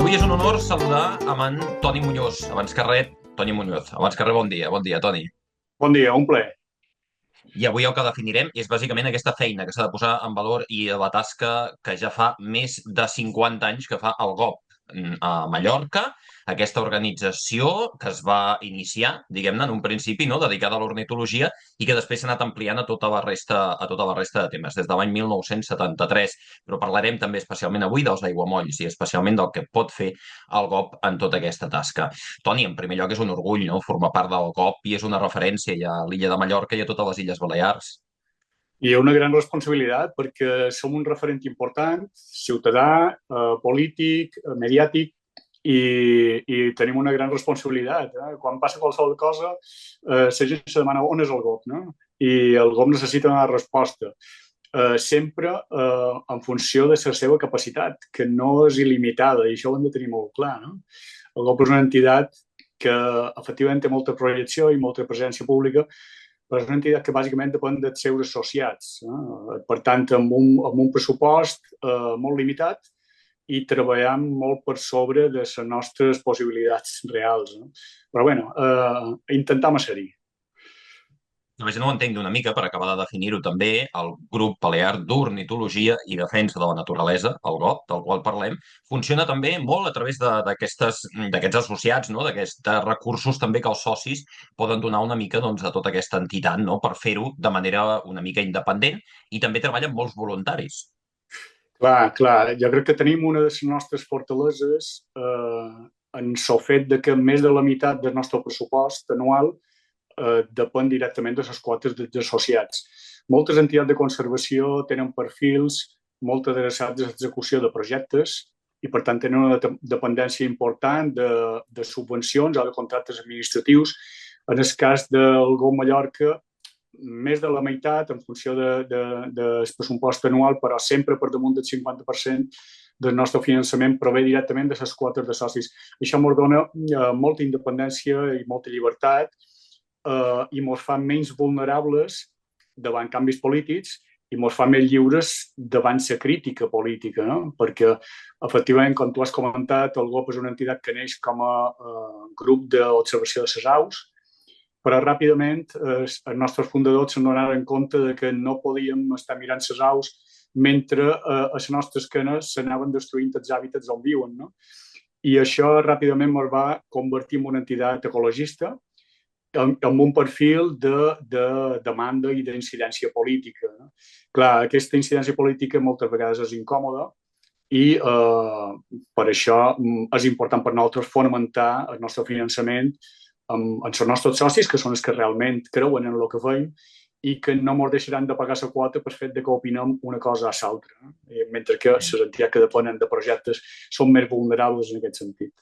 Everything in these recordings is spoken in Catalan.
Avui és un honor saludar amb en Toni Muñoz. Abans que res, Toni Muñoz. Abans que res, bon dia. Bon dia, Toni. Bon dia, un plaer. I avui el que definirem és bàsicament aquesta feina que s'ha de posar en valor i la tasca que ja fa més de 50 anys que fa el GOP a Mallorca, aquesta organització que es va iniciar, diguem-ne, en un principi, no?, dedicada a l'ornitologia i que després s'ha anat ampliant a tota la resta de temes, des de l'any 1973. Però parlarem també especialment avui dels aiguamolls i especialment del que pot fer el GOP en tota aquesta tasca. Toni, en primer lloc és un orgull, no?, formar part del GOP i és una referència ja a l'illa de Mallorca i a totes les Illes Balears. I una gran responsabilitat perquè som un referent important, ciutadà, polític, mediàtic, i tenim una gran responsabilitat. Quan passa qualsevol cosa, la gent se demana on és el GOP, no? I el GOP necessita una resposta, sempre en funció de la seva capacitat, que no és il·limitada, i això ho hem de tenir molt clar, no? El GOP és una entitat que efectivament té molta projecció i molta presència pública, però és una entitat que bàsicament depèn dels seus associats. Per tant, amb un pressupost molt limitat i treballant molt per sobre de les nostres possibilitats reals. Però, bueno, intentam ser-hi. Només no ho entenc d'una mica, per acabar de definir-ho també, el Grup Balear d'Ornitologia i Defensa de la Naturalesa, el GOP, del qual parlem, funciona també molt a través d'aquests associats, no?, d'aquests recursos també que els socis poden donar una mica, doncs, a tota aquesta entitat, no?, per fer-ho de manera una mica independent, i també treballen molts voluntaris. Clar, clar. Jo crec que tenim una de les nostres fortaleses en el fet de que més de la meitat del nostre pressupost anual depèn directament de les quotes dels associats. Moltes entitats de conservació tenen perfils molt adreçats a l'execució de projectes i, per tant, tenen una dependència important de subvencions o de contractes administratius. En el cas del GOP Mallorca, més de la meitat en funció del pressupost anual, però sempre per damunt del 50% del nostre finançament prové directament de les quotes de socis. Això ens dona molta independència i molta llibertat i ens fa menys vulnerables davant canvis polítics i ens fa més lliures davant la crítica política, no? Perquè, efectivament, com tu has comentat, el GOP és una entitat que neix com a grup d'observació de les aus, però ràpidament els nostres fundadors se n'adonaren compte de que no podíem estar mirant les aus mentre a les nostres canes s'anaven destruint els hàbitats on viuen, no? I això ràpidament ens va convertir en una entitat ecologista amb un perfil de demanda i d'incidència política. No? Clar, aquesta incidència política moltes vegades és incòmoda i per això és important per nosaltres fonamentar el nostre finançament amb els nostres socis, que són els que realment creuen en el que fem i que no ens deixaran de pagar la quota per fet de que opinem una cosa a l'altra, mentre que les entitats que depenen de projectes són més vulnerables en aquest sentit.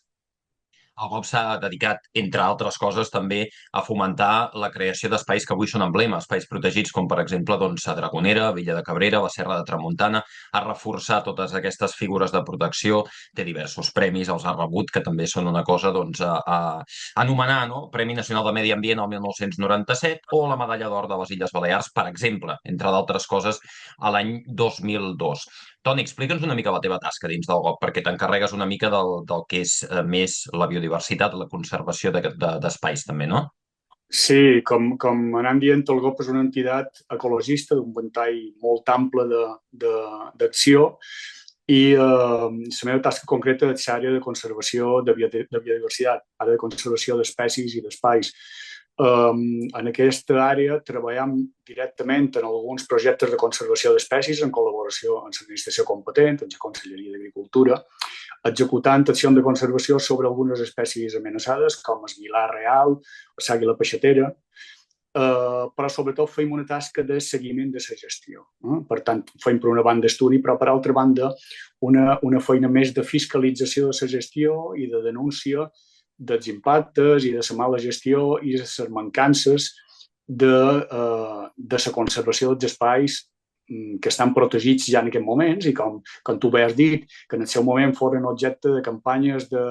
El GOP s'ha dedicat, entre altres coses, també a fomentar la creació d'espais que avui són emblema, espais protegits com, per exemple, doncs, a Dragonera, Villa de Cabrera, la Serra de Tramuntana, a reforçar totes aquestes figures de protecció, té diversos premis, els ha rebut, que també són una cosa doncs, a anomenar, no? Premi Nacional de Medi Ambient el 1997 o la Medalla d'Or de les Illes Balears, per exemple, entre d'altres coses, a l'any 2002. Toni, explica'ns una mica la teva tasca dins del GOP, perquè t'encarregues una mica del que és més la biodiversitat, la conservació d'espais també, no? Sí, com anant dient, el GOP és una entitat ecologista d'un ventall molt ample d'acció i la meva tasca concreta és l'àrea de conservació de biodiversitat, àrea de conservació d'espècies i d'espais. En aquesta àrea treballem directament en alguns projectes de conservació d'espècies en col·laboració amb l'administració competent, amb la Conselleria d'Agricultura, executant accions de conservació sobre algunes espècies amenaçades, com el milà real, l'àguila peixatera, però sobretot fem una tasca de seguiment de la gestió. Per tant, fem per una banda estudi, però per altra banda una feina més de fiscalització de la gestió i de denúncia dels impactes i de la mala gestió i de les mancances de la conservació dels espais que estan protegits ja en aquests moments i com tu bé has dit, que en el seu moment foren objecte de campanyes de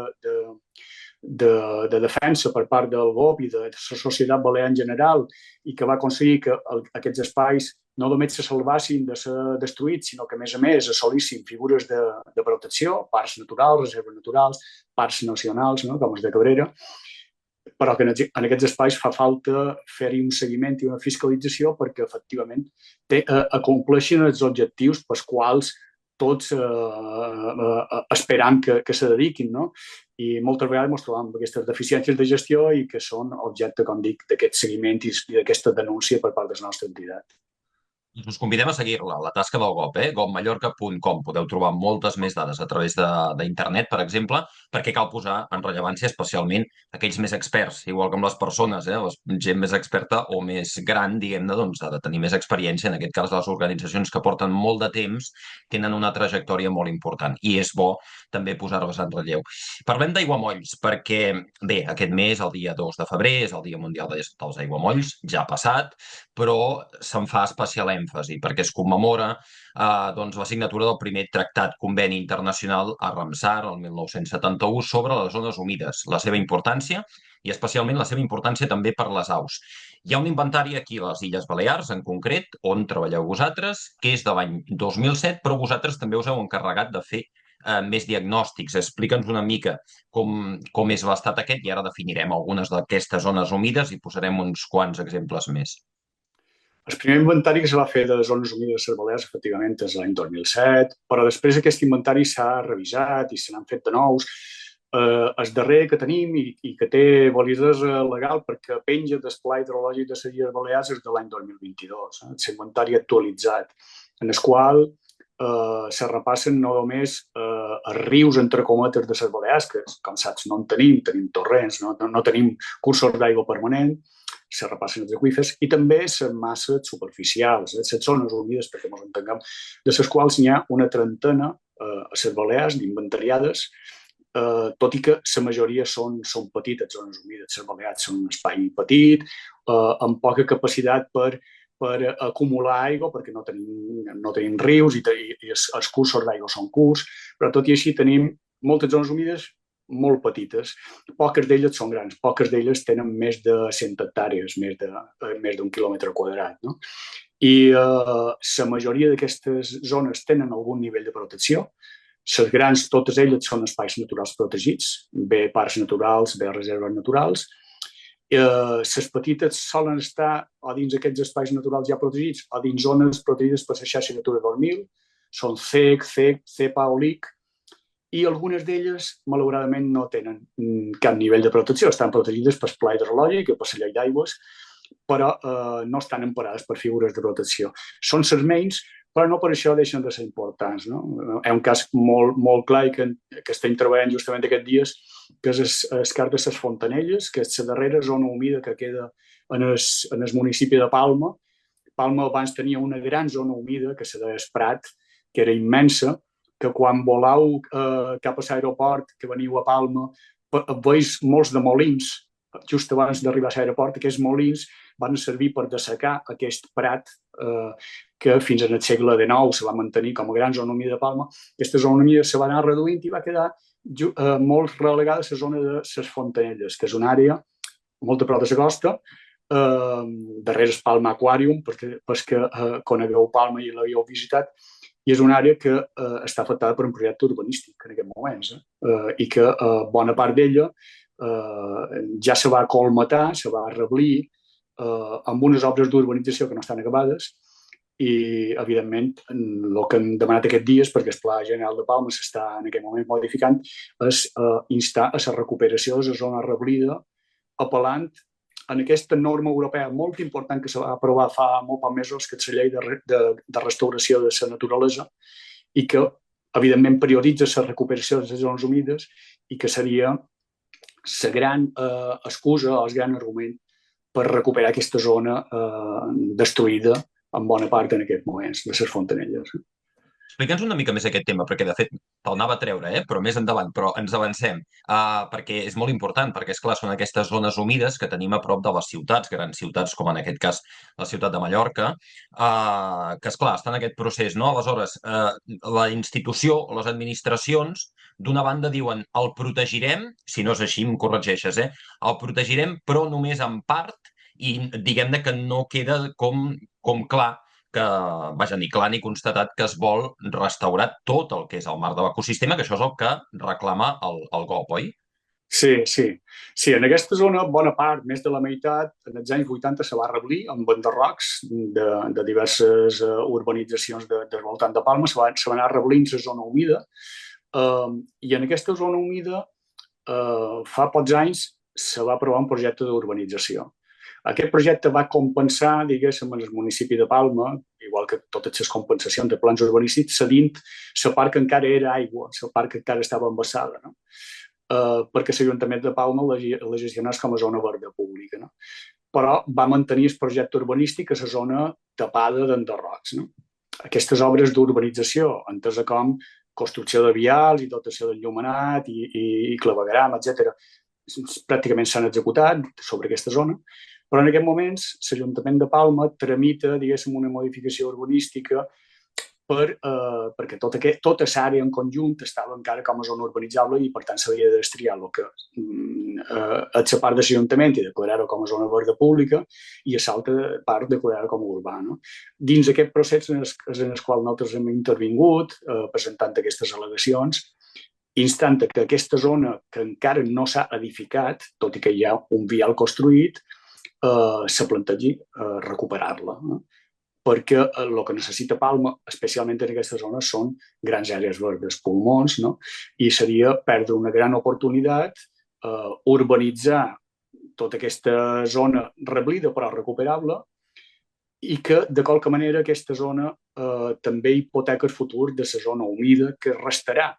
defensa per part del GOP i de la societat balear en general i que va aconseguir que aquests espais no només se salvassin de ser destruïts, sinó que, a més, assolissin figures de protecció, parcs naturals, reserves naturals, parcs nacionals, no? Com els de Cabrera, però que en aquests espais fa falta fer-hi un seguiment i una fiscalització perquè, efectivament, acompleixin els objectius pels quals tots esperam que se dediquin, no? I moltes vegades ens trobem amb aquestes deficiències de gestió i que són objecte, com dic, d'aquest seguiment i d'aquesta denúncia per part de la nostra entitat. Us convidem a seguir-la, la tasca del GOP, gopmallorca.com. Podeu trobar moltes més dades a través d'internet, per exemple, perquè cal posar en rellevància especialment aquells més experts, igual que amb les persones, la gent més experta o més gran, diguem-ne, doncs ha de tenir més experiència. En aquest cas, les organitzacions que porten molt de temps tenen una trajectòria molt important i és bo també posar-les en relleu. Parlem d'aiguamolls, perquè, bé, aquest mes, el dia 2 de febrer, és el Dia Mundial dels Aiguamolls, ja ha passat, però se'n fa especial èmfasi perquè es commemora doncs, la signatura del primer tractat conveni internacional a Ramsar, el 1971, sobre les zones humides, la seva importància i especialment la seva importància també per les aus. Hi ha un inventari aquí a les Illes Balears, en concret, on treballeu vosaltres, que és de l'any 2007, però vosaltres també us heu encarregat de fer més diagnòstics. Explica'ns una mica com és l'estat aquest i ara definirem algunes d'aquestes zones humides i posarem uns quants exemples més. El primer inventari que se va fer de zones humides de les Balears, efectivament, és l'any 2007, però després aquest inventari s'ha revisat i se n'han fet de nous. El darrer que tenim i que té validesa legal perquè penja del Pla Hidrològic de les Illes Balears és de l'any 2022, l'inventari actualitzat, en el qual se repassen no només els rius, entre cometes, de les Balears, que, com saps, no en tenim torrents, no tenim cursos d'aigua permanent, se repassen els aqüífers, i també les masses superficials, les zones humides, perquè ens entenguem, de les quals n'hi ha una trentena a les Balears d'inventariades, tot i que la majoria són petites zones humides. Les Balears són un espai petit, amb poca capacitat per acumular aigua, perquè no tenim rius i els cursos d'aigua són curts, però tot i així tenim moltes zones humides molt petites. Poques d'elles són grans, poques d'elles tenen més de 100 hectàrees, més d'un quilòmetre quadrat, no? I la majoria d'aquestes zones tenen algun nivell de protecció. Les grans, totes elles, són espais naturals protegits, bé parcs naturals, bé reserves naturals. Les petites solen estar o dins aquests espais naturals ja protegits o dins zones protegides per la xarxa Natura 2000, són CEC, CEPA o LIC, i algunes d'elles, malauradament, no tenen cap nivell de protecció. Estan protegides pel Pla Hidrològic i per la llei d'aigües, però no estan emparades per figures de protecció. Són les menys, però no per això deixen de ser importants, no? Hi ha un cas molt clar i que estem treballant justament aquests dies, que és el cas de les Fontanelles, que és la darrera zona humida que queda en el municipi de Palma. Palma abans tenia una gran zona humida, que se deia Prat, que era immensa, que quan voleu cap a l'aeroport, que veniu a Palma, veus molts de molins, just abans d'arribar a l'aeroport. Aquests molins van servir per dessecar aquest prat que fins en el segle XIX se va mantenir com a gran zona humida de Palma. Aquesta zona humida se va anar reduint i va quedar molt relegada a la zona de les Fontanelles, que és una àrea molt a prop de la costa, darrere el Palma Aquarium, perquè conegueu Palma i l'havíeu visitat, i és una àrea que està afectada per un projecte urbanístic en aquests moments, i que bona part d'ella ja se va colmatar, se va reblir amb unes obres d'urbanització que no estan acabades, i, evidentment, el que hem demanat aquests dies, perquè el Pla General de Palma s'està en aquest moment modificant, és instar a la recuperació de la zona reblida, apel·lant en aquesta norma europea molt important que se va aprovar fa molt pocs mesos, que és la llei de restauració de la naturalesa, i que, evidentment, prioritza la recuperació de les zones humides i que seria la gran excusa o el gran argument per recuperar aquesta zona destruïda en bona part en aquests moments de les Fontanelles. Explica'ns una mica més aquest tema, perquè de fet te'l anava a treure, però més endavant, però ens avancem, perquè és molt important, perquè és clar, són aquestes zones humides que tenim a prop de les ciutats, grans ciutats, com en aquest cas la ciutat de Mallorca, que és clar, està en aquest procés, no? Aleshores, la institució o les administracions, d'una banda diuen el protegirem, si no és així em corregeixes, el protegirem però només en part, i diguem-ne que no queda com clar que, vaja, ni clar ni constatat que es vol restaurar tot el que és el marc de l'ecosistema, que això és el que reclama el GOP, oi? Sí, sí. Sí, en aquesta zona, bona part, més de la meitat, en els anys 80 se va reblir amb enderrocs de diverses urbanitzacions del voltant de Palma, se va anar reblint la zona humida, i en aquesta zona humida, fa pocs anys, se va aprovar un projecte d'urbanització. Aquest projecte va compensar, diguéssim, en el municipi de Palma, igual que totes les compensacions de plans urbanístics, cedint la part que encara era aigua, la part que encara estava embassada, no? Perquè l'Ajuntament de Palma la gestionés com a zona verda pública. No? Però va mantenir el projecte urbanístic a la zona tapada d'enderrocs. No? Aquestes obres d'urbanització, entesa com construcció de vials i dotació d'enllumenat i clavegueram, etc., pràcticament s'han executat sobre aquesta zona, però en aquests moments l'Ajuntament de Palma tramita, diguéssim, una modificació urbanística perquè tota l'àrea en conjunt estava encara com a zona urbanitzable i per tant s'havia de destriar el que és la part de l'Ajuntament i declarar-ho com a zona verda pública i a l'altra part declarar-ho com a urbà. No? Dins aquest procés en el qual nosaltres hem intervingut presentant aquestes al·legacions, instant que aquesta zona que encara no s'ha edificat, tot i que hi ha un vial construït, se plantegi recuperar-la. No? Perquè el que necessita Palma, especialment en aquesta zona, són grans àrees verdes, pulmons, no? I seria perdre una gran oportunitat, urbanitzar tota aquesta zona reblida però recuperable i que, de qualque manera, aquesta zona també hipoteca el futur de la zona humida que restarà,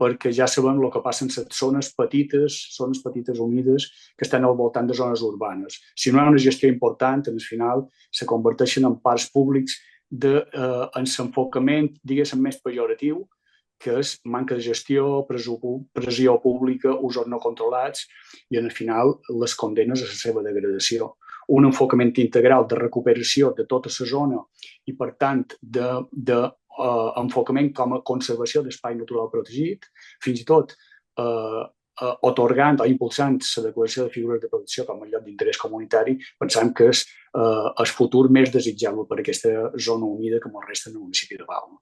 perquè ja sabem el que passa en les zones petites humides que estan al voltant de zones urbanes. Si no hi ha una gestió important, al final se converteixen en parcs públics en l'enfocament, diguéssim, més pejoratiu, que és manca de gestió, pressió pública, usos no controlats i, al final, les condenes a la seva degradació. Un enfocament integral de recuperació de tota la zona i, per tant, enfocament com a conservació d'espai natural protegit, fins i tot atorgant o impulsant la declaració de figures de protecció com a lloc d'interès comunitari, pensem que és el futur més desitjable per a aquesta zona humida que ens resta en el municipi de Palma.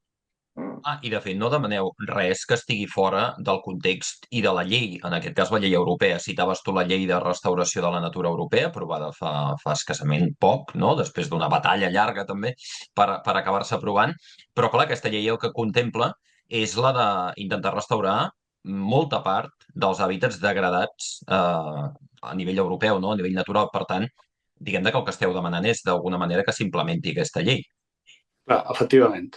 I de fet no demaneu res que estigui fora del context i de la llei, en aquest cas la llei europea. Citaves tu la llei de restauració de la natura europea, aprovada fa escassament poc, no? Després d'una batalla llarga també per acabar-se aprovant. Però clar, aquesta llei el que contempla és la d'intentar restaurar molta part dels hàbitats degradats a nivell europeu, no? A nivell natural. Per tant, diguem que el que esteu demanant és d'alguna manera que s'implementi aquesta llei. Clar, efectivament.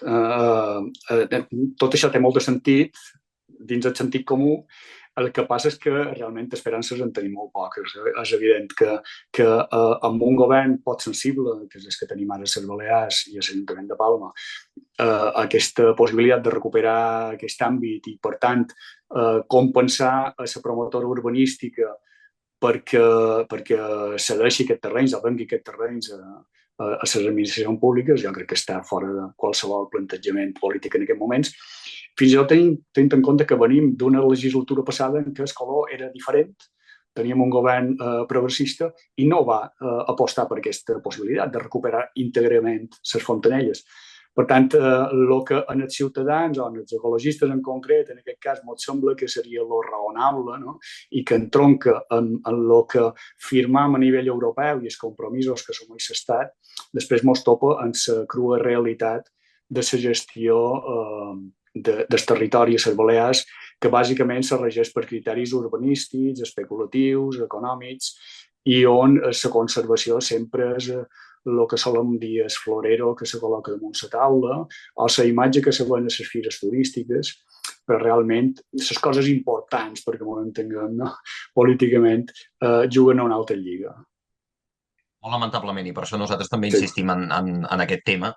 Tot això té molt de sentit dins el sentit comú. El que passa és que realment esperances en tenim molt poques. És evident que amb un govern poc sensible, que és el que tenim ara a les Balears i a l'Ajuntament de Palma, aquesta possibilitat de recuperar aquest àmbit i, per tant, compensar a la promotora urbanística perquè cedeixi aquest terreny o vengui aquest terreny a les administracions públiques, jo crec que està fora de qualsevol plantejament polític en aquests moments. Fins i tot tenint en compte que venim d'una legislatura passada en què el color era diferent, teníem un govern progressista i no va apostar per aquesta possibilitat de recuperar íntegrament les fontanelles. Per tant, el que en els ciutadans o en els ecologistes en concret, en aquest cas, ens sembla que seria lo raonable, no? I que entronca en el que firmam a nivell europeu i els compromisos que assumeix l'Estat, després ens topa en la crua realitat de la gestió del territori a les Balears, que bàsicament se regeix per criteris urbanístics, especulatius, econòmics, i on la conservació sempre és el que solem dir és florero que se col·loca damunt la taula o la imatge que se veuen a les fires turístiques, però realment les coses importants, perquè m'ho entenguem, no? Políticament, juguen a una altra lliga. Molt lamentablement, i per això nosaltres també Sí. insistim en aquest tema,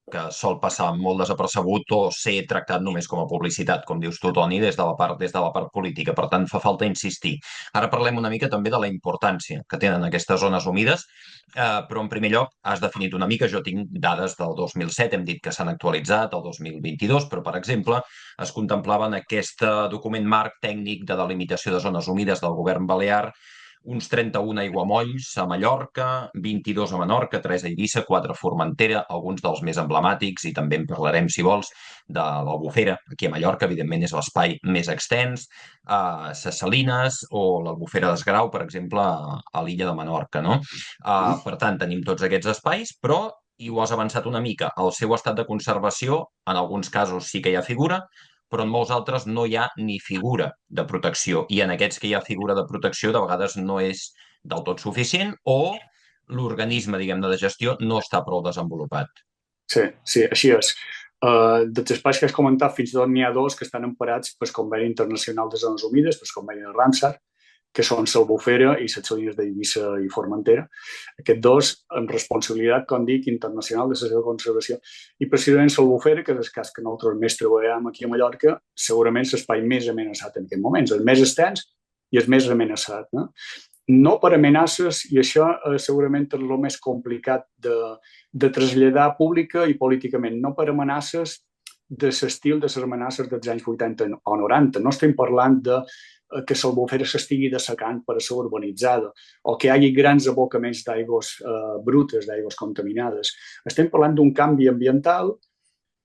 que sol passar molt desapercebut o ser tractat només com a publicitat, com dius tu, Toni, des de la part política. Per tant, fa falta insistir. Ara parlem una mica també de la importància que tenen aquestes zones humides, però en primer lloc has definit una mica, jo tinc dades del 2007, hem dit que s'han actualitzat el 2022, però, per exemple, es contemplava en aquest document marc tècnic de delimitació de zones humides del govern balear uns 31 aiguamolls a Mallorca, 22 a Menorca, 3 a Eivissa, 4 a Formentera, alguns dels més emblemàtics, i també en parlarem, si vols, de l'Albufera. Aquí a Mallorca, evidentment, és l'espai més extens, a Ses Salines o l'Albufera d'Esgrau, per exemple, a l'illa de Menorca, no? Per tant, tenim tots aquests espais, però, i ho has avançat una mica, el seu estat de conservació, en alguns casos sí que hi ha figura, però en molts altres no hi ha ni figura de protecció. I en aquests que hi ha figura de protecció, de vegades no és del tot suficient o l'organisme, diguem-ne, de gestió no està prou desenvolupat. Sí, sí, així és. Dels espais que has comentat, fins i tot n'hi ha dos que estan emparats pel Conveni Internacional de Zones Humides, pel Conveni de Ramsar, que són l'Albufera i les Salines d'Eivissa i Formentera. Aquests dos, amb responsabilitat, com dic, internacional de la seva conservació. I precisament l'Albufera, que és el cas que nosaltres més treballem aquí a Mallorca, segurament és l'espai més amenaçat en aquests moments, el més extens i el més amenaçat. No per amenaces, i això segurament és el més complicat de traslladar pública i políticament, no per amenaces de l'estil de les amenaces dels anys 80 o 90. No estem parlant de que l'Albufera s'estigui dessecant per a ser urbanitzada o que hi hagi grans abocaments d'aigües brutes, d'aigües contaminades. Estem parlant d'un canvi ambiental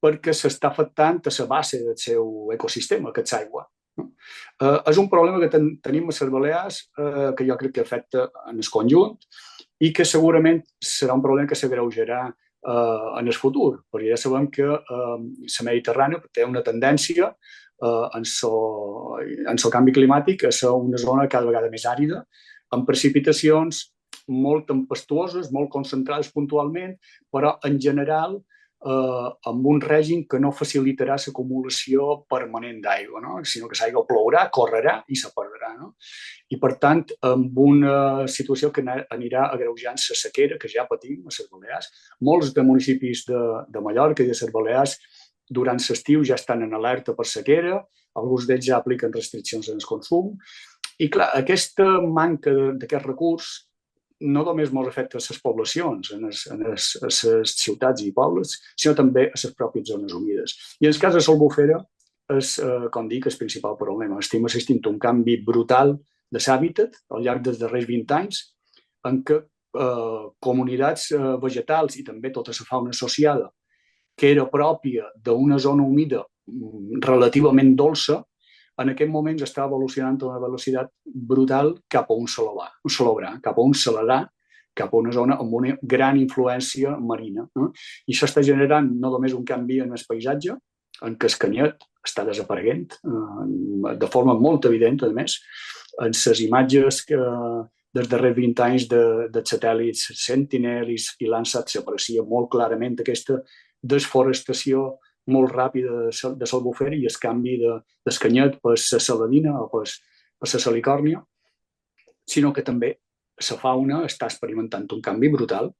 perquè s'està afectant a la base del seu ecosistema, que és aigua. És un problema que tenim a les Balears que jo crec que afecta en el conjunt i que segurament serà un problema que s'agreujarà en el futur, perquè ja sabem que la Mediterrània té una tendència en el canvi climàtic a ser una zona cada vegada més àrida, amb precipitacions molt tempestuoses, molt concentrades puntualment, però en general amb un règim que no facilitarà l'acumulació permanent d'aigua, no? Sinó que l'aigua plourà, correrà i se perdrà. No? I, per tant, amb una situació que anirà agreujant la sequera que ja patim a les Balears. Molts de municipis de Mallorca i de les Balears durant l'estiu ja estan en alerta per sequera, alguns d'ells ja apliquen restriccions en el consum. I, clar, aquesta manca d'aquest recurs no només ens afecta a les poblacions, a les ciutats i pobles, sinó també a les pròpies zones humides. I en el cas de l'Albufera és, com dic, el principal problema. Estem assistint a un canvi brutal de l'hàbitat al llarg dels darrers 20 anys, en què comunitats vegetals i també tota la fauna associada, que era pròpia d'una zona humida relativament dolça, en aquest moment està evolucionant a una velocitat brutal cap a un salobrar, cap a un saladar, cap a una zona amb una gran influència marina. I això està generant no només un canvi en el paisatge, en què el canyet està desapareguent de forma molt evident, a més, en les imatges dels darrers 20 anys dels satèl·lits Sentinel i Landsat s'aprecia molt clarament aquesta desforestació molt ràpida de l'Albufera i el canvi del canyet per la saladina o per la salicòrnia, sinó que també la fauna està experimentant un canvi brutal.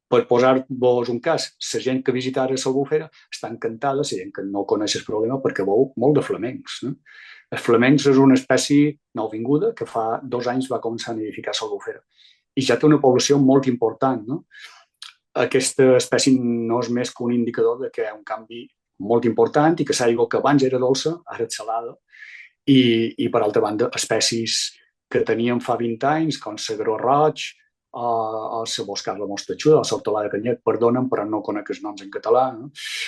Per posar-vos un cas, la gent que visita ara l'Albufera està encantada, la gent que no coneix el problema, perquè veu molt de flamencs. Els flamencs és una espècie nouvinguda que fa 2 anys va començar a nidificar l'Albufera i ja té una població molt important. Aquesta espècie no és més que un indicador de que hi ha un canvi molt important i que l'aigua que abans era dolça ara és salada. I per altra banda, espècies que teníem fa 20 anys, com l'agró roig, o la boscarla mostatxuda, o l'hortolà de canyet, perdonen, però no conec els noms en català.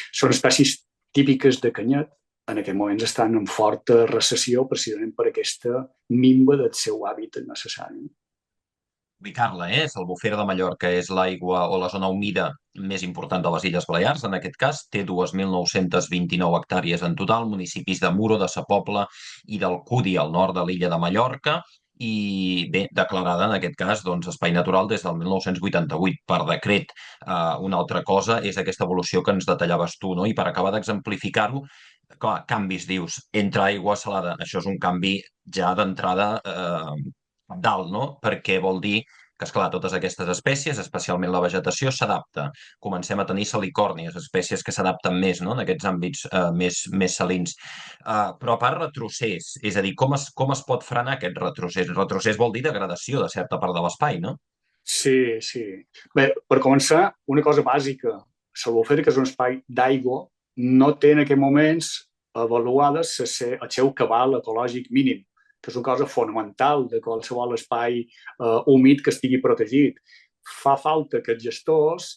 Són espècies típiques de canyet. En aquest moments estan en forta recessió precisament per aquesta minva del seu hàbitat necessari. Ubicar-la, l'Albufera de Mallorca és l'aigua o la zona humida més important de les Illes Balears, en aquest cas. Té 2.929 hectàrees en total, municipis de Muro, de Sa Pobla i d'Alcúdia, al nord de l'illa de Mallorca, i bé, declarada en aquest cas espai natural des del 1988 per decret. Una altra cosa és aquesta evolució que ens detallaves tu, no? I per acabar d'exemplificar-ho, clar, canvis, dius, entre aigua salada, això és un canvi ja d'entrada dalt, no? Perquè vol dir que, esclar, totes aquestes espècies, especialment la vegetació, s'adapta. Comencem a tenir salicòrnies, espècies que s'adapten més, no?, en aquests àmbits més salins. Però a part retrocés, és a dir, com es pot frenar aquest retrocés? Retrocés vol dir degradació de certa part de l'espai, no? Sí, sí. Bé, per començar, una cosa bàsica. L'Albufera, que és un espai d'aigua, no té en aquests moments avaluades el seu cabal ecològic mínim. que és una cosa fonamental de qualsevol espai humit que estigui protegit. Fa falta que els gestors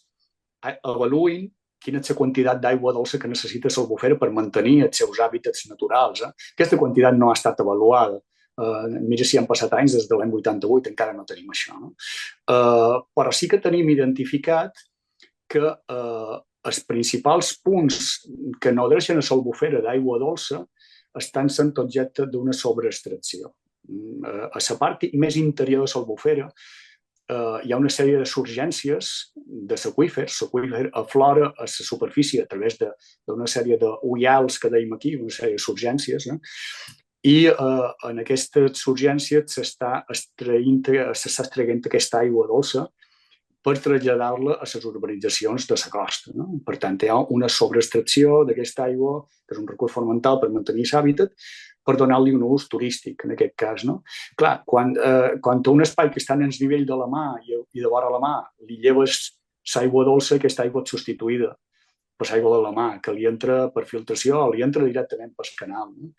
avaluïn quina és la quantitat d'aigua dolça que necessita l'albufera per mantenir els seus hàbitats naturals. Aquesta quantitat no ha estat avaluada. Mira si han passat anys des de l'any 88, encara no tenim això. No? Però sí que tenim identificat que els principals punts que nodreixen a l'albufera d'aigua dolça estan sent objecte d'una sobreextracció. A la part més interior de l'albufera hi ha una sèrie de surgències de l'aqüífers. L'aqüífer aflora a la superfície a través d'una sèrie d'ullals que dèiem aquí, una sèrie de surgències, i en aquestes surgències s'està extraient aquesta aigua dolça per traslladar-la a les urbanitzacions de la costa. No? Per tant, hi ha una sobreextracció d'aquesta aigua, que és un recurs fonamental per mantenir l'hàbitat, per donar-li un ús turístic, en aquest cas. No? Clar, quan a un espai que està en el nivell de la mà i de vora la mà li lleves l'aigua dolça, aquesta aigua és substituïda per l'aigua de la mà, que li entra per filtració o li entra directament pel canal. No?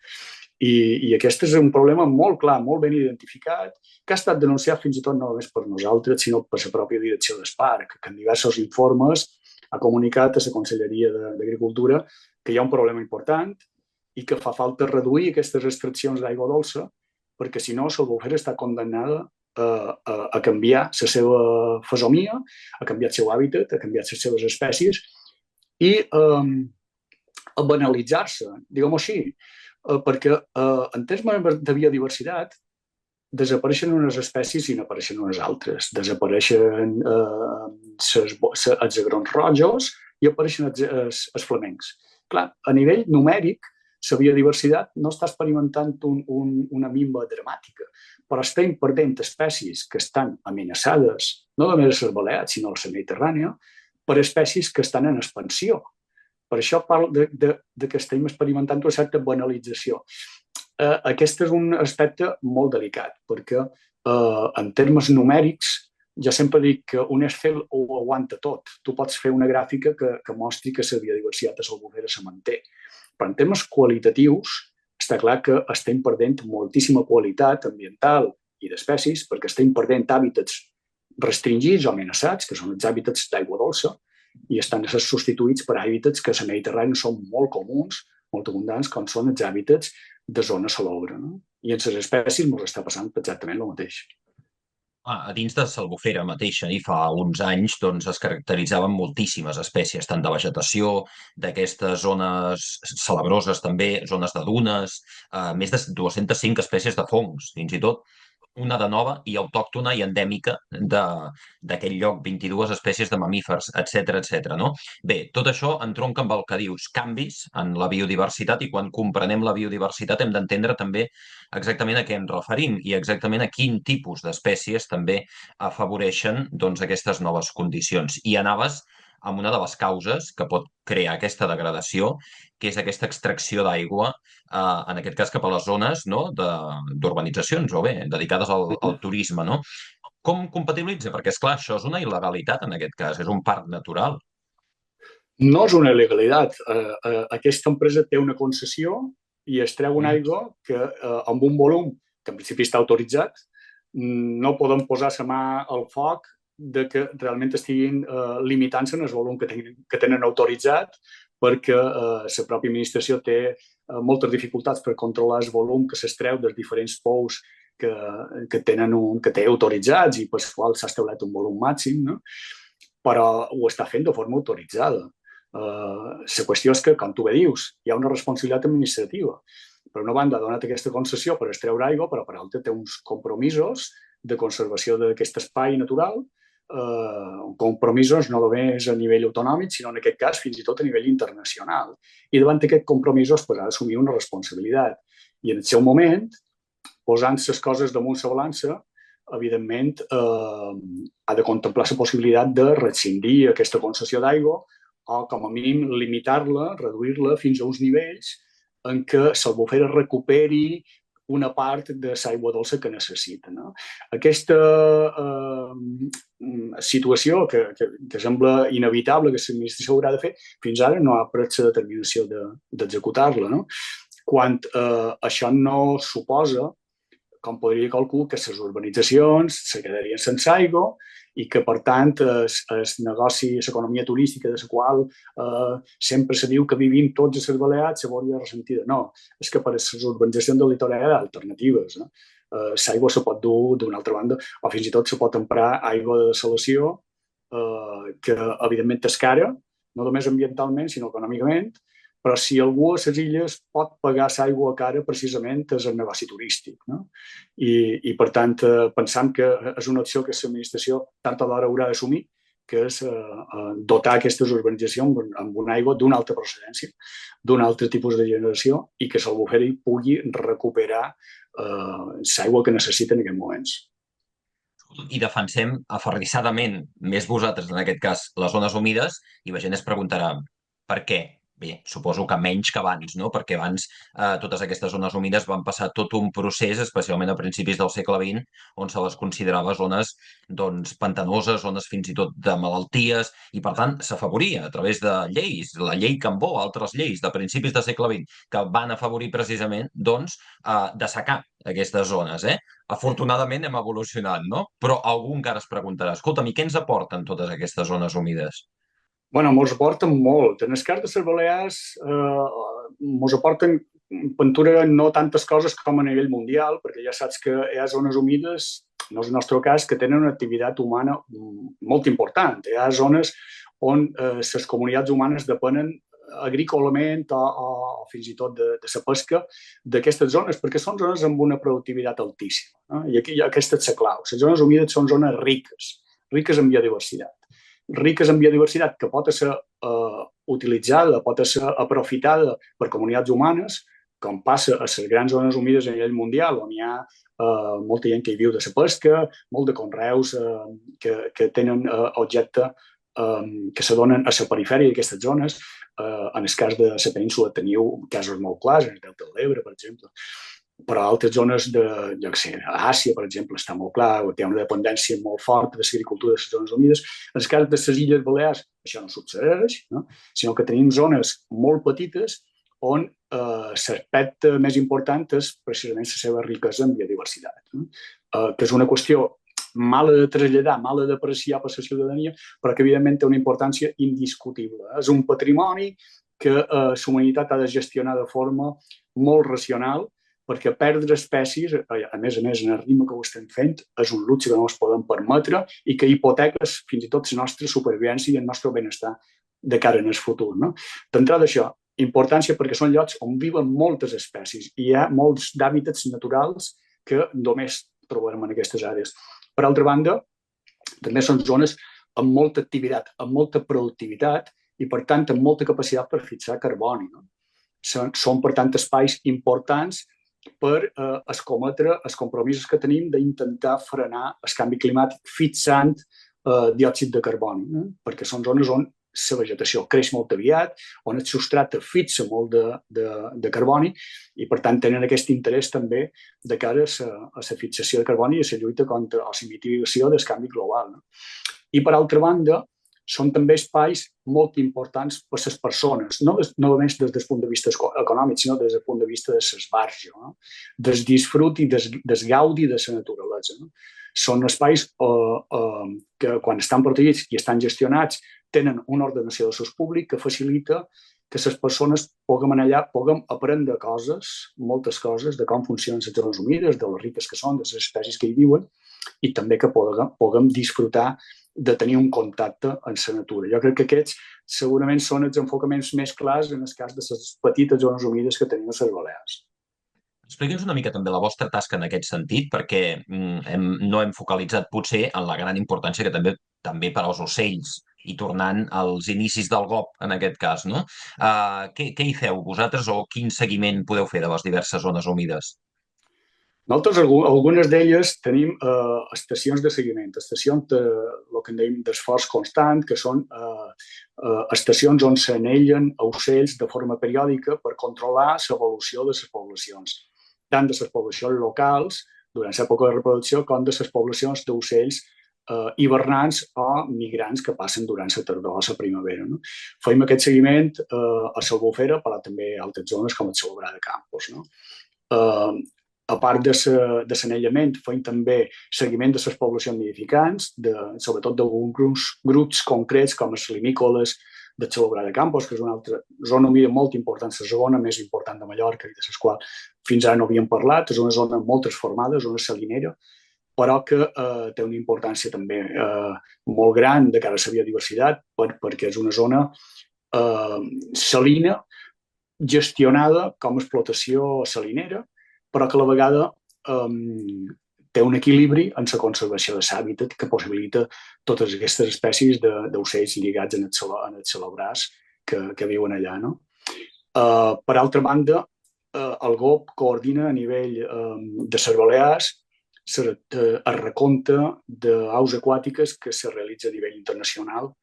I aquest és un problema molt clar, molt ben identificat, que ha estat denunciat fins i tot no només per nosaltres, sinó per la pròpia direcció del parc, que en diversos informes ha comunicat a la Conselleria d'Agricultura que hi ha un problema important i que fa falta reduir aquestes restriccions d'aigua dolça, perquè si no l'albufera està condemnada a canviar la seva fesomia, a canviar el seu hàbitat, a canviar les seves espècies i a banalitzar-se, diguem-ho així, perquè en termes de biodiversitat desapareixen unes espècies i n'apareixen unes altres. Desapareixen els agrons rojos i apareixen els flamencs. Clar, a nivell numèric, la biodiversitat no està experimentant una minva dramàtica, però estem perdent espècies que estan amenaçades, no només a les Balears, sinó a la Mediterrània, per espècies que estan en expansió. Per això parlo que estem experimentant una certa banalització. Aquest és un aspecte molt delicat, perquè en termes numèrics jo sempre dic que un Excel ho aguanta tot. Tu pots fer una gràfica que mostri que la biodiversitat a l'albufera se manté. Però en termes qualitatius està clar que estem perdent moltíssima qualitat ambiental i d'espècies perquè estem perdent hàbitats restringits o amenaçats, que són els hàbitats d'aigua dolça, i estan substituïts per hàbitats que a la Mediterrània són molt comuns, molt abundants, com són els hàbitats de zona salobre. No? I en les espècies ens està passant exactament el mateix. A dins de l'Albufera mateixa, i fa uns anys, doncs, es caracteritzaven moltíssimes espècies, tant de vegetació, d'aquestes zones salabroses també, zones de dunes, més de 205 espècies de fongs, fins i tot una de nova i autòctona i endèmica d'aquell lloc, 22 espècies de mamífers, etc. No? Bé, tot això entronca amb el que dius, canvis en la biodiversitat, i quan comprenem la biodiversitat hem d'entendre també exactament a què ens referim i exactament a quin tipus d'espècies també afavoreixen doncs, aquestes noves condicions. I anaves amb una de les causes que pot crear aquesta degradació, que és aquesta extracció d'aigua, en aquest cas cap a les zones d'urbanitzacions o bé, dedicades al turisme. No? Com compatibilitza? Perquè, esclar, això és una il·legalitat en aquest cas, és un parc natural. No és una il·legalitat. Aquesta empresa té una concessió i es treu una aigua que amb un volum que en principi està autoritzat, no podem posar la mà al foc de que realment estiguin limitant-se en el volum que tenen autoritzat, perquè la pròpia administració té moltes dificultats per controlar el volum que s'extreu dels diferents pous que té autoritzats i per als quals s'ha establert un volum màxim, no? Però ho està fent de forma autoritzada. La qüestió és que, com tu bé dius, hi ha una responsabilitat administrativa. Per una banda, ha donat aquesta concessió per extreure aigua, però per altra té uns compromisos de conservació d'aquest espai natural, compromisos no només a nivell autonòmic, sinó en aquest cas fins i tot a nivell internacional. I davant d'aquests compromisos ha d'assumir una responsabilitat. I en el seu moment, posant les coses damunt la balança, evidentment ha de contemplar la possibilitat de rescindir aquesta concessió d'aigua o, com a mínim, limitar-la, reduir-la fins a uns nivells en què l'albufera recuperi una part de l'aigua dolça que necessita. No? Aquesta situació que sembla inevitable que l'administració haurà de fer, fins ara no ha pres la determinació d'executar-la. No? Quan això no suposa com podria calcular que les urbanitzacions se quedarien sense aigua i que, per tant, el negoci, l'economia turística de la qual sempre se diu que vivim tots a les Balears se veuria ressentida. No, és que per a les urbanitzacions del litoral hi ha alternatives. L'aigua se pot dur d'una altra banda o fins i tot se pot emprar aigua de desalació que, evidentment, és cara, no només ambientalment, sinó econòmicament, però si algú a les illes pot pagar l'aigua cara, precisament és el negoci turístic. No? I, per tant, pensam que és una opció que l'administració tard o d'hora haurà d'assumir, que és dotar aquestes urbanitzacions amb una aigua d'una altra procedència, d'un altre tipus de generació i que l'Albufera pugui recuperar l'aigua que necessita en aquests moments. I defensem aferrissadament, més vosaltres en aquest cas, les zones humides, i la gent es preguntarà per què? Bé, suposo que menys que abans, no? Perquè abans totes aquestes zones humides van passar tot un procés, especialment a principis del segle XX, on se les considerava zones doncs, pantanoses, zones fins i tot de malalties, i per tant s'afavoria a través de lleis, la llei Cambó, altres lleis de principis del segle XX, que van afavorir precisament doncs, dessecar aquestes zones. Afortunadament hem evolucionat, no? Però algú encara es preguntarà, escolta'm, i què ens aporten totes aquestes zones humides? Bueno, mos aporten molt. En el cas de les Balears mos aporten pintura no tantes coses com a nivell mundial, perquè ja saps que hi ha zones humides, no és el nostre cas, que tenen una activitat humana molt important. Hi ha zones on les comunitats humanes depenen agrícolament o fins i tot de la pesca d'aquestes zones, perquè són zones amb una productivitat altíssima. I aquí aquesta és la clau. Les zones humides són zones riques en biodiversitat. Riques en biodiversitat que pot ser utilitzada, pot ser aprofitada per comunitats humanes, com passa a les grans zones humides a nivell mundial, on hi ha molta gent que hi viu de la pesca, molt de conreus que tenen objecte que se donen a la perifèria d'aquestes zones. En el cas de la península teniu casos molt clars, en el Delta de l'Ebre, per exemple, però altres zones d'Àsia, per exemple, està molt clar, té una dependència molt forta de l'agricultura de les zones humides. En el cas de les Illes Balears això no succeeix, no? Sinó que tenim zones molt petites on l'aspecte més important és precisament la seva riquesa en biodiversitat, que és una qüestió mala de traslladar, mala d'apreciar per la ciutadania, però que evidentment té una importància indiscutible. És un patrimoni que la humanitat ha de gestionar de forma molt racional, perquè perdre espècies, a més, en el ritme que ho estem fent, és un luxe que no ens podem permetre i que hipoteca fins i tot la nostra supervivència i el nostre benestar de cara en el futur. No? D'entrada això, importància perquè són llocs on viuen moltes espècies i hi ha molts d'hàbitats naturals que només trobarem en aquestes àrees. Per altra banda, també són zones amb molta activitat, amb molta productivitat i, per tant, amb molta capacitat per fixar carboni. No? Són, per tant, espais importants per escometre els compromisos que tenim d'intentar frenar el canvi climàtic fixant diòxid de carboni, perquè són zones on la vegetació creix molt aviat, on el substrat fixa molt de carboni i, per tant, tenen aquest interès també de cara a la fixació de carboni i a la lluita contra la mitigació del canvi global. I, per altra banda, són també espais molt importants per a les persones, no només des del punt de vista econòmic, sinó des del punt de vista de l'esbarjo, del disfrut i del gaudi de la naturalesa. Són espais que, quan estan protegits i estan gestionats, tenen una ordenació de l'ús públic que facilita que les persones puguem anar allà, puguem aprendre coses, moltes coses, de com funcionen les zones humides, de les riques que són, de les espècies que hi viuen, i també que puguem disfrutar de tenir un contacte amb la natura. Jo crec que aquests segurament són els enfocaments més clars en el cas de les petites zones humides que tenim a les Balears. Expliqui'ns una mica també la vostra tasca en aquest sentit, perquè no hem focalitzat potser en la gran importància que també per als ocells, i tornant als inicis del GOP, en aquest cas, no? Què hi feu vosaltres o quin seguiment podeu fer de les diverses zones humides? Nosaltres, algunes d'elles, tenim estacions de seguiment, estacions del que en dèiem d'esforç constant, que són estacions on s'anellen ocells de forma periòdica per controlar l'evolució de les poblacions, tant de les poblacions locals, durant l'època de reproducció, com de les poblacions d'ocells hivernants o migrants que passen durant la tardor o la primavera. No? Fem aquest seguiment a l'Albufera, però també a altres zones com el Celobrar de Campos. No? a part de l'anellament, feim també seguiment de les poblacions nidificants, sobretot d'alguns grups concrets com els limícoles de Xalobrar de Campos, que és una altra zona humida molt important, la segona més important de Mallorca i de les quals fins ara no havíem parlat. És una zona molt transformada, és una salinera, però que té una importància també molt gran de cara a la biodiversitat, perquè és una zona salina gestionada com a explotació salinera, però que a la vegada té un equilibri en la conservació de l'hàbitat que possibilita totes aquestes espècies d'ocells lligats en els celebrars que viuen allà. No? Per altra banda, el GOP coordina a nivell de les Balears el recompte d'aus aquàtiques que se realitza a nivell internacional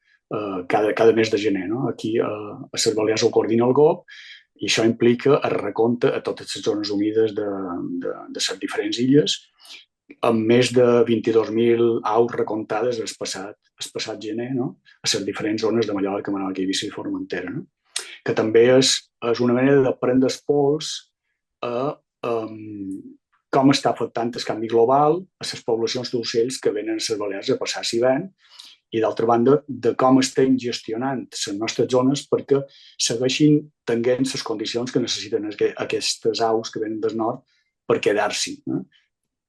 cada mes de gener. No? Aquí a les Balears ho coordina el GOP i això implica el recompte a totes les zones humides de les diferents illes, amb més de 22.000 aus recomptades el passat gener, no? A les diferents zones de Mallorca, Menorca, Eivissa i Formentera. No? Que també és una manera de prendre el pols a com està afectant el canvi global a les poblacions d'ocells que venen a les Balears a passar l'hivern, i d'altra banda de com estem gestionant les nostres zones perquè segueixin tenint les condicions que necessiten aquestes aus que venen del nord per quedar-s'hi.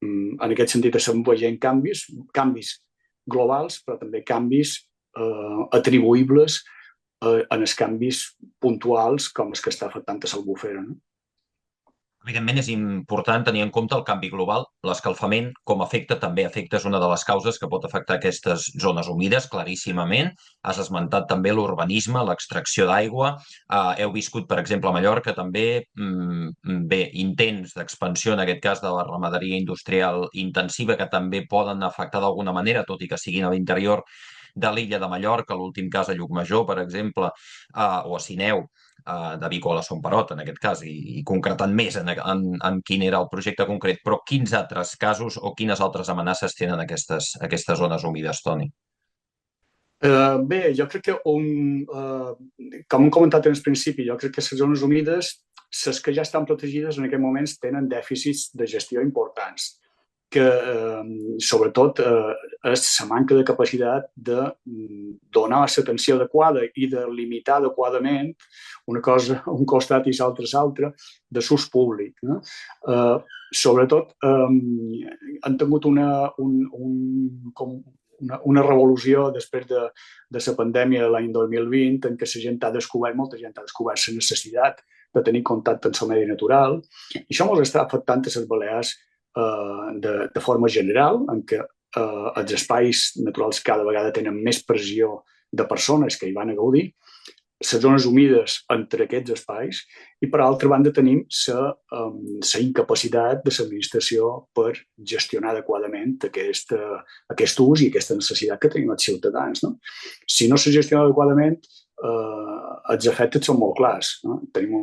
En aquest sentit estem veient canvis globals, però també canvis atribuïbles en els canvis puntuals com els que està afectant a l'albufera. Evidentment, és important tenir en compte el canvi global. L'escalfament, com a efecte, també afecta, és una de les causes que pot afectar aquestes zones humides, claríssimament. Has esmentat també l'urbanisme, l'extracció d'aigua. Heu viscut, per exemple, a Mallorca, també, intents d'expansió, en aquest cas, de la ramaderia industrial intensiva, que també poden afectar d'alguna manera, tot i que siguin a l'interior de l'illa de Mallorca, l'últim cas a Llucmajor, per exemple, o a Sineu, de Vico a la Son Parot, en aquest cas, i concretant més en quin era el projecte concret, però quins altres casos o quines altres amenaces tenen aquestes zones humides, Toni? Bé, jo crec que, com hem comentat en el principi, jo crec que les zones humides, les que ja estan protegides en aquests moments tenen dèficits de gestió importants, que sobretot és la manca de capacitat de donar l'atenció adequada i de limitar adequadament una cosa a un costat i l'altre a l'altre de l'ús públic. No? Sobretot han tingut una revolució després de la pandèmia de l'any 2020 en què molta gent ha descobert la necessitat de tenir contacte amb el medi natural, i això ens està afectant a les Balears de forma general, en què els espais naturals cada vegada tenen més pressió de persones que hi van a gaudir, les zones humides entre aquests espais, i per altra banda tenim la incapacitat de l'administració per gestionar adequadament aquest ús i aquesta necessitat que tenim els ciutadans. No? Si no se gestiona adequadament, els efectes són molt clars. No? Tenim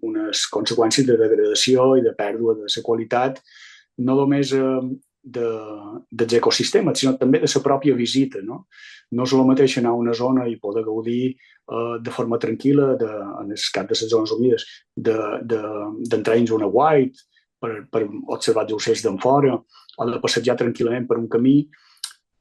unes conseqüències de degradació i de pèrdua de la qualitat no només dels ecosistemes, sinó també de la pròpia visita. No és el mateix anar a una zona i poder gaudir de forma tranquil·la, en el cas de les zones humides, d'entrar dins una white per observar els ocells d'en fora o de passejar tranquil·lament per un camí,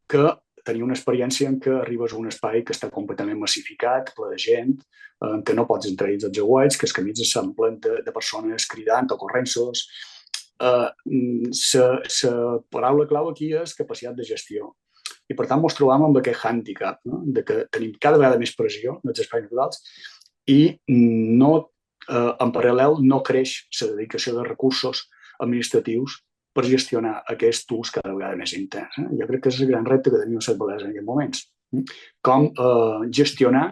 que tenir una experiència en què arribes a un espai que està completament massificat, ple de gent, en què no pots entrar dins els aguaits, que els camins estan plens de persones cridant o corrents-los. La paraula clau aquí és capacitat de gestió. I per tant ens trobam amb aquest hàndicap, no? De que tenim cada vegada més pressió en els espais naturals i en paral·lel no creix la dedicació de recursos administratius per gestionar aquest ús cada vegada més intens. Jo crec que és el gran repte que tenim a les Balears en aquests moments. Com gestionar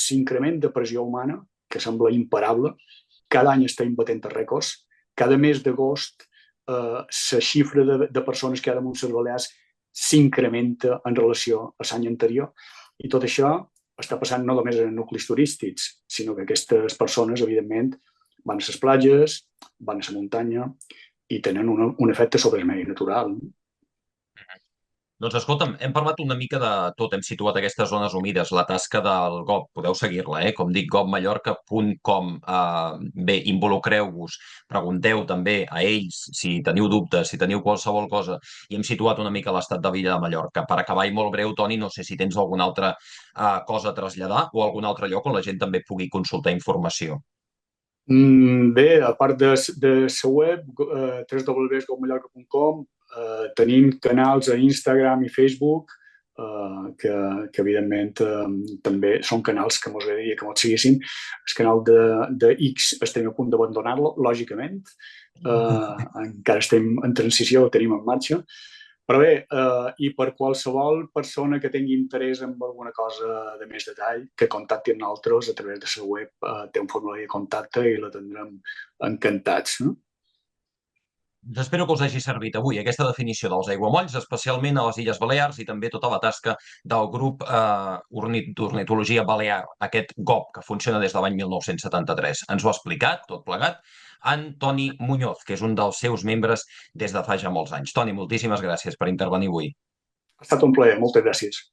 l'increment de pressió humana, que sembla imparable. Cada any estem batent rècords. Cada mes d'agost la xifra de persones que hi ha damunt les Balears s'incrementa en relació a l'any anterior, i tot això està passant no només en nuclis turístics, sinó que aquestes persones, evidentment, van a les platges, van a la muntanya i tenen un efecte sobre el medi natural. Doncs escolta'm, hem parlat una mica de tot, hem situat aquestes zones humides, la tasca del GOB, podeu seguir-la, com dic, gobmallorca.com. Bé, involucreu-vos, pregunteu també a ells si teniu dubtes, si teniu qualsevol cosa, i hem situat una mica l'estat de l'illa de Mallorca. Per acabar i molt breu, Toni, no sé si tens alguna altra cosa a traslladar o algun altre lloc on la gent també pugui consultar informació. Bé, a part de la web, www.gomallorca.com, tenim canals a Instagram i Facebook, que evidentment també són canals que mos agradaria que mos seguissin. El canal de X estem a punt d'abandonar-lo, lògicament. Encara estem en transició, ho tenim en marxa. Però bé, i per qualsevol persona que tingui interès en alguna cosa de més detall, que contacti amb nosaltres a través de la web, té un formulari de contacte i la tindrem encantats. No? Doncs espero que us hagi servit avui aquesta definició dels aiguamolls, especialment a les Illes Balears i també tota la tasca del grup d'ornitologia balear, aquest GOB, que funciona des de l'any 1973. Ens ho ha explicat, tot plegat, en Toni Muñoz, que és un dels seus membres des de fa ja molts anys. Toni, moltíssimes gràcies per intervenir avui. Ha estat un plaer, moltes gràcies.